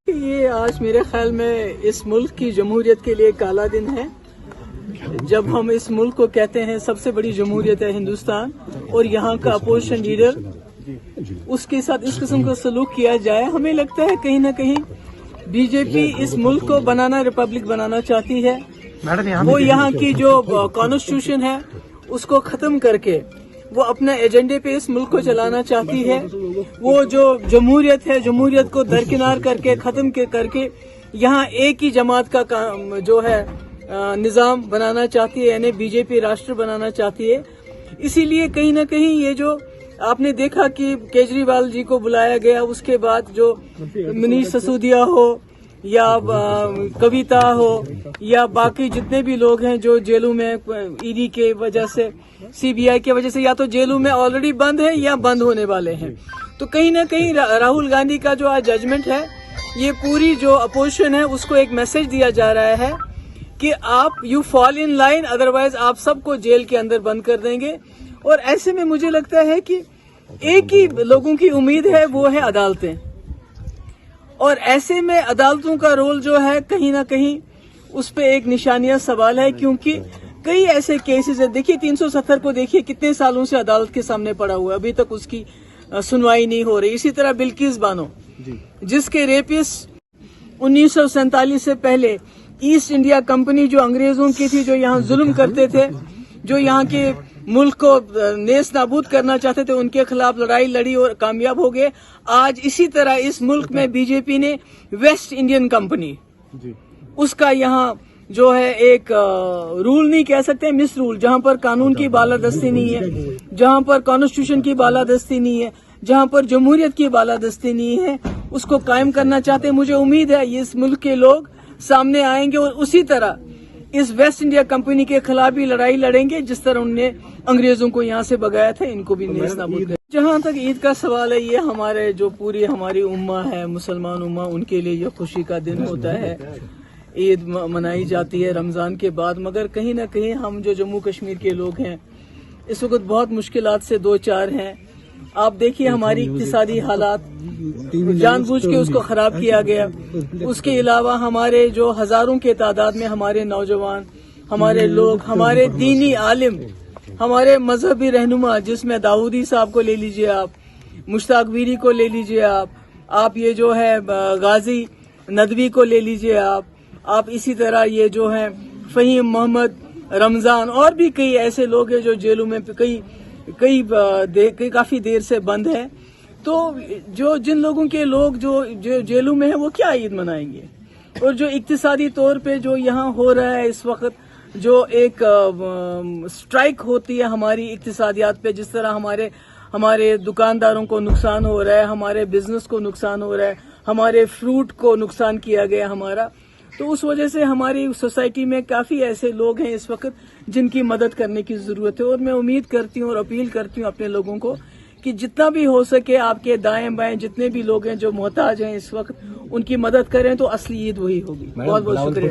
یہ آج میرے خیال میں اس ملک کی جمہوریت کے لیے کالا دن ہے. جب ہم اس ملک کو کہتے ہیں سب سے بڑی جمہوریت ہے ہندوستان, اور یہاں کا اپوزیشن لیڈر اس کے ساتھ اس قسم کا سلوک کیا جائے, ہمیں لگتا ہے کہیں نہ کہیں بی جے پی اس ملک کو بنانا, ریپبلک بنانا چاہتی ہے. وہ یہاں کی جو کانسٹیٹیوشن ہے اس کو ختم کر کے وہ اپنا ایجنڈے پہ اس ملک کو چلانا چاہتی ہے. وہ جو جمہوریت ہے, جمہوریت کو درکنار کر کے ختم کر کے یہاں ایک ہی جماعت کا جو ہے نظام بنانا چاہتی ہے, یعنی بی جے پی راشٹر بنانا چاہتی ہے. اسی لیے کہیں نہ کہیں یہ جو آپ نے دیکھا کہ کیجریوال جی کو بلایا گیا, اس کے بعد جو منیش سسودیا ہو یا کویتا ہو یا باقی جتنے بھی لوگ ہیں جو جیلوں میں ای ڈی کے وجہ سے, سی بی آئی کی وجہ سے یا تو جیلوں میں آلریڈی بند ہے یا بند ہونے والے ہیں. تو کہیں نہ کہیں راہل گاندھی کا جو آج ججمنٹ ہے, یہ پوری جو اپوزیشن ہے اس کو ایک میسج دیا جا رہا ہے کہ آپ you fall in line, otherwise آپ سب کو جیل کے اندر بند کر دیں گے. اور ایسے میں مجھے لگتا ہے کہ ایک ہی لوگوں کی امید ہے, وہ ہے عدالتیں. اور ایسے میں عدالتوں کا رول جو ہے کہیں نہ کہیں اس پہ ایک نشانیہ سوال ہے, کیونکہ کئی ایسے کیسز ہیں. دیکھیے 370 کو دیکھیے کتنے سالوں سے عدالت کے سامنے پڑا ہوا ہے, ابھی تک اس کی سنوائی نہیں ہو رہی. اسی طرح بلقیس بانو جس کے ریپسٹ 1947 سے پہلے ایسٹ انڈیا کمپنی جو انگریزوں کی تھی, جو یہاں ظلم کرتے تھے, جو یہاں کے ملک کو نیست نابود کرنا چاہتے تھے, ان کے خلاف لڑائی لڑی اور کامیاب ہو گئے. آج اسی طرح اس ملک میں بی جے پی نے ویسٹ انڈین کمپنی, اس کا یہاں جو ہے ایک رول نہیں کہہ سکتے, مس رول, جہاں پر قانون کی بالادستی نہیں ہے, جہاں پر کانسٹیٹیوشن کی بالادستی نہیں ہے, جہاں پر جمہوریت کی بالادستی نہیں ہے, اس کو قائم کرنا چاہتے ہیں. مجھے امید ہے یہ اس ملک کے لوگ سامنے آئیں گے اور اسی طرح اس ویسٹ انڈیا کمپنی کے خلاف بھی لڑائی لڑیں گے, جس طرح انہوں نے انگریزوں کو یہاں سے بگایا تھا, ان کو بھی نیست نابود کریں. جہاں تک عید کا سوال ہے, یہ ہمارے جو پوری ہماری امہ ہے, مسلمان امہ, ان کے لیے یہ خوشی کا دن ہوتا ہے. عید منائی جاتی ہے رمضان کے بعد, مگر کہیں نہ کہیں ہم جو جموں کشمیر کے لوگ ہیں اس وقت بہت مشکلات سے دو چار ہیں. آپ دیکھیے ہماری اقتصادی حالات جان بوجھ کے اس کو خراب کیا گیا. اس کے علاوہ ہمارے جو ہزاروں کے تعداد میں ہمارے نوجوان, ہمارے لوگ, ہمارے دینی عالم, ہمارے مذہبی رہنما, جس میں داؤدی صاحب کو لے لیجئے آپ, مشتاق ویری کو لے لیجئے آپ یہ جو ہے غازی ندوی کو لے لیجئے آپ اسی طرح یہ جو ہے فہیم محمد رمضان, اور بھی کئی ایسے لوگ ہیں جو جیلوں میں کافی دیر سے بند ہیں. تو جن لوگوں کے لوگ جو جیلوں میں ہیں وہ کیا عید منائیں گے؟ اور جو اقتصادی طور پہ جو یہاں ہو رہا ہے اس وقت, جو ایک سٹرائک ہوتی ہے ہماری اقتصادیات پہ, جس طرح ہمارے دکانداروں کو نقصان ہو رہا ہے, ہمارے بزنس کو نقصان ہو رہا ہے, ہمارے فروٹ کو نقصان کیا گیا ہمارا. تو اس وجہ سے ہماری سوسائٹی میں کافی ایسے لوگ ہیں اس وقت جن کی مدد کرنے کی ضرورت ہے. اور میں امید کرتی ہوں اور اپیل کرتی ہوں اپنے لوگوں کو کہ جتنا بھی ہو سکے آپ کے دائیں بائیں جتنے بھی لوگ ہیں جو محتاج ہیں اس وقت, ان کی مدد کریں, تو اصلی عید وہی ہوگی. بہت بہت شکریہ.